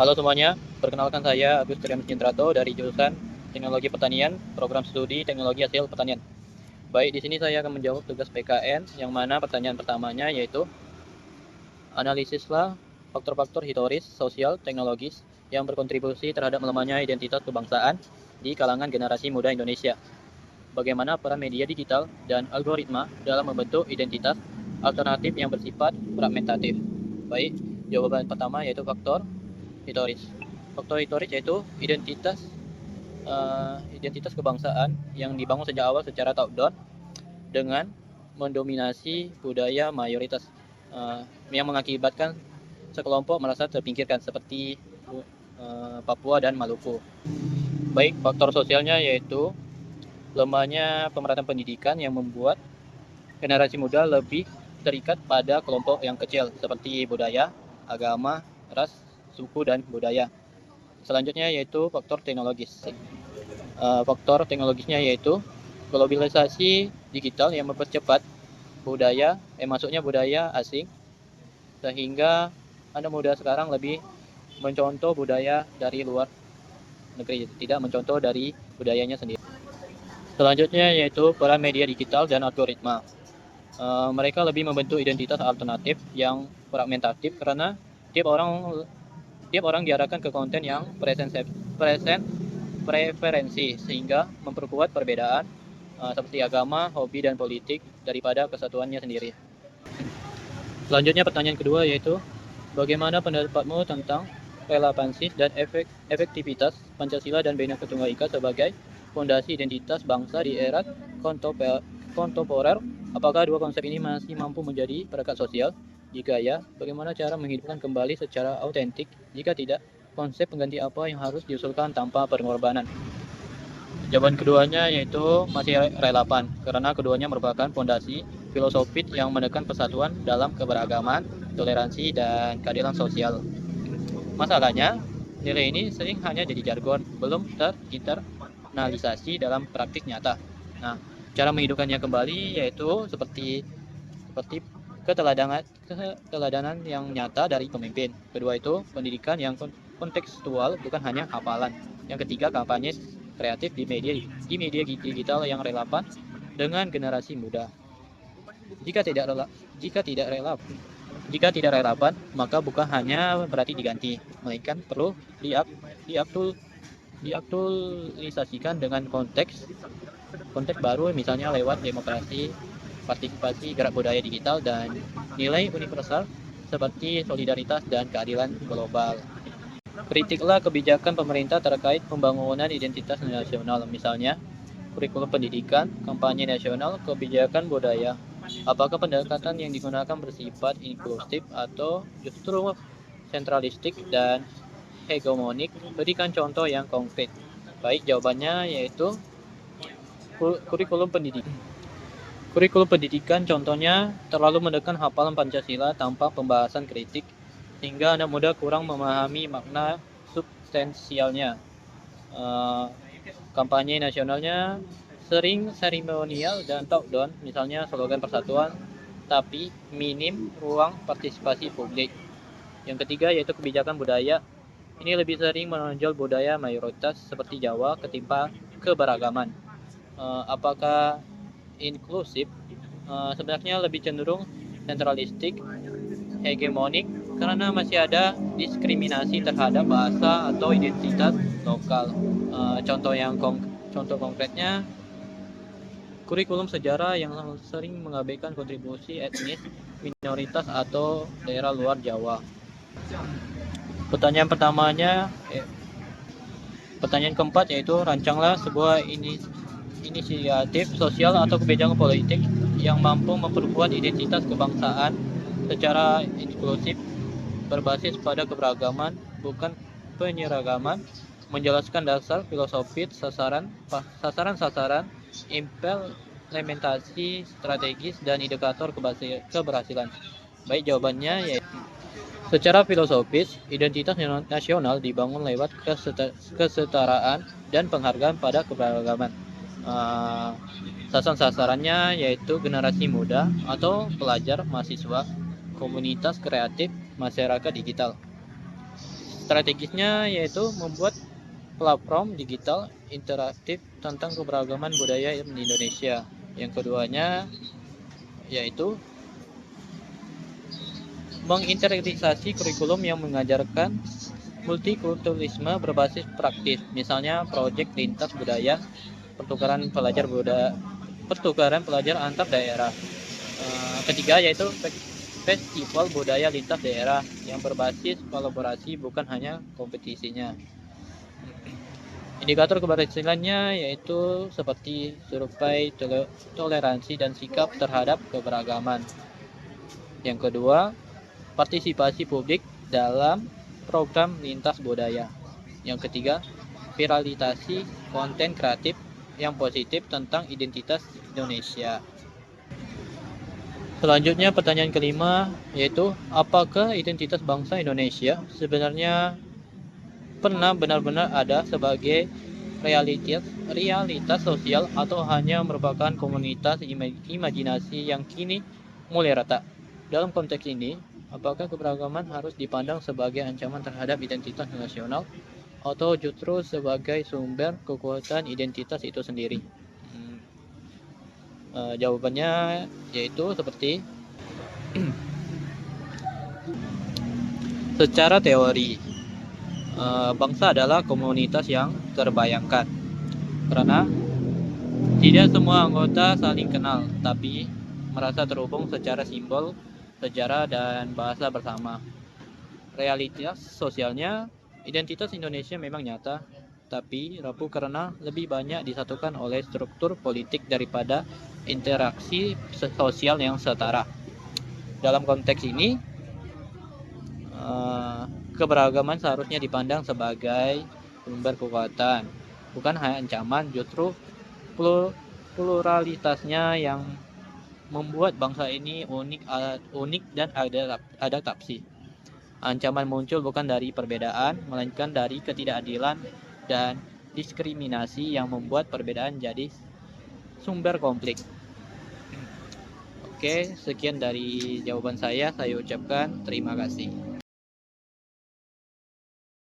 Halo semuanya, perkenalkan saya Agus Triamus Cintrato dari jurusan Teknologi Pertanian, Program Studi Teknologi Hasil Pertanian. Baik, di sini saya akan menjawab tugas PKN, yang mana pertanyaan pertamanya yaitu analisislah faktor-faktor historis, sosial, teknologis yang berkontribusi terhadap melemahnya identitas kebangsaan di kalangan generasi muda Indonesia. Bagaimana peran media digital dan algoritma dalam membentuk identitas alternatif yang bersifat fragmentatif. Baik, jawaban pertama yaitu faktor historis. Faktor historis yaitu identitas kebangsaan yang dibangun sejak awal secara top-down dengan mendominasi budaya mayoritas yang mengakibatkan sekelompok merasa terpinggirkan seperti Papua dan Maluku. Baik, faktor sosialnya yaitu lemahnya pemerataan pendidikan yang membuat generasi muda lebih terikat pada kelompok yang kecil seperti budaya, agama, ras, suku, dan budaya. Selanjutnya yaitu faktor teknologis. Faktor teknologisnya yaitu globalisasi digital yang mempercepat masuknya budaya asing, sehingga anak muda sekarang lebih mencontoh budaya dari luar negeri, tidak mencontoh dari budayanya sendiri. Selanjutnya yaitu peran media digital dan algoritma. Mereka lebih membentuk identitas alternatif yang fragmentatif karena tiap orang diarahkan ke konten yang preferensi, sehingga memperkuat perbedaan seperti agama, hobi, dan politik daripada kesatuannya sendiri. Selanjutnya pertanyaan kedua yaitu bagaimana pendapatmu tentang relevansi dan efektivitas Pancasila dan Bhinneka Tunggal Ika sebagai fondasi identitas bangsa di era kontemporer? Apakah dua konsep ini masih mampu menjadi perekat sosial? Jika ya, bagaimana cara menghidupkan kembali secara autentik? Jika tidak, konsep pengganti apa yang harus diusulkan tanpa pengorbanan? Jawaban keduanya yaitu masih relevan, karena keduanya merupakan fondasi filosofis yang menekan persatuan dalam keberagaman, toleransi, dan keadilan sosial. Masalahnya, nilai ini sering hanya jadi jargon, belum terinternalisasi dalam praktik nyata. Nah, cara menghidupkannya kembali yaitu seperti keteladanan yang nyata dari pemimpin. Kedua itu pendidikan yang kontekstual, bukan hanya hafalan. Yang ketiga, kampanye kreatif di media digital yang relevan dengan generasi muda. Jika tidak relevan, maka bukan hanya berarti diganti, melainkan perlu diaktualisasikan dengan konteks baru, misalnya lewat demokrasi, partisipasi, gerak budaya digital, dan nilai universal seperti solidaritas dan keadilan global. Kritiklah kebijakan pemerintah terkait pembangunan identitas nasional, misalnya kurikulum pendidikan, kampanye nasional, kebijakan budaya. Apakah pendekatan yang digunakan bersifat inklusif atau justru sentralistik dan hegemonik? Berikan contoh yang konkret. Baik, jawabannya yaitu kurikulum pendidikan. Kurikulum pendidikan contohnya terlalu menekan hafalan Pancasila tanpa pembahasan kritik, sehingga anak muda kurang memahami makna substansialnya. Kampanye nasionalnya sering seremonial dan top-down, misalnya slogan persatuan, tapi minim ruang partisipasi publik. Yang ketiga yaitu kebijakan budaya. Ini lebih sering menonjol budaya mayoritas seperti Jawa ketimpa keberagaman. Apakah inklusif? Sebenarnya lebih cenderung sentralistik, hegemonik, karena masih ada diskriminasi terhadap bahasa atau identitas lokal. Contoh konkretnya kurikulum sejarah yang sering mengabaikan kontribusi etnis minoritas atau daerah luar Jawa. Pertanyaan keempat yaitu rancanglah sebuah inisiatif sosial atau kebijakan politik yang mampu memperkuat identitas kebangsaan secara inklusif, berbasis pada keberagaman, bukan penyeragaman, menjelaskan dasar filosofis, sasaran, implementasi strategis, dan indikator keberhasilan. Baik, jawabannya yaitu secara filosofis, identitas nasional dibangun lewat kesetaraan dan penghargaan pada keberagaman. Sasarannya yaitu generasi muda atau pelajar, mahasiswa, komunitas kreatif, masyarakat digital. Strategisnya yaitu membuat platform digital interaktif tentang keberagaman budaya di Indonesia. Yang keduanya yaitu mengintegrasi kurikulum yang mengajarkan multikulturalisme berbasis praktis, misalnya proyek lintas budaya, pertukaran pelajar antar daerah. Ketiga yaitu festival budaya lintas daerah yang berbasis kolaborasi bukan hanya kompetisinya. Indikator keberhasilannya yaitu seperti survei toleransi dan sikap terhadap keberagaman. Yang kedua, partisipasi publik dalam program lintas budaya. Yang ketiga, viralisasi konten kreatif yang positif tentang identitas Indonesia. Selanjutnya pertanyaan kelima yaitu apakah identitas bangsa Indonesia sebenarnya pernah benar-benar ada sebagai realitas sosial atau hanya merupakan komunitas imajinasi yang kini mulai rata. Dalam konteks ini, apakah keberagaman harus dipandang sebagai ancaman terhadap identitas nasional atau justru sebagai sumber kekuatan identitas itu sendiri? Jawabannya yaitu seperti secara teori, bangsa adalah komunitas yang terbayangkan karena tidak semua anggota saling kenal, tapi merasa terhubung secara simbol, sejarah, dan bahasa bersama. Realitas sosialnya, identitas Indonesia memang nyata, tapi rapuh karena lebih banyak disatukan oleh struktur politik daripada interaksi sosial yang setara. Dalam konteks ini, keberagaman seharusnya dipandang sebagai sumber kekuatan, bukan hanya ancaman. Justru pluralitasnya yang membuat bangsa ini unik dan adaptasi. Ancaman muncul bukan dari perbedaan, melainkan dari ketidakadilan dan diskriminasi yang membuat perbedaan jadi sumber konflik. Oke, sekian dari jawaban saya ucapkan terima kasih.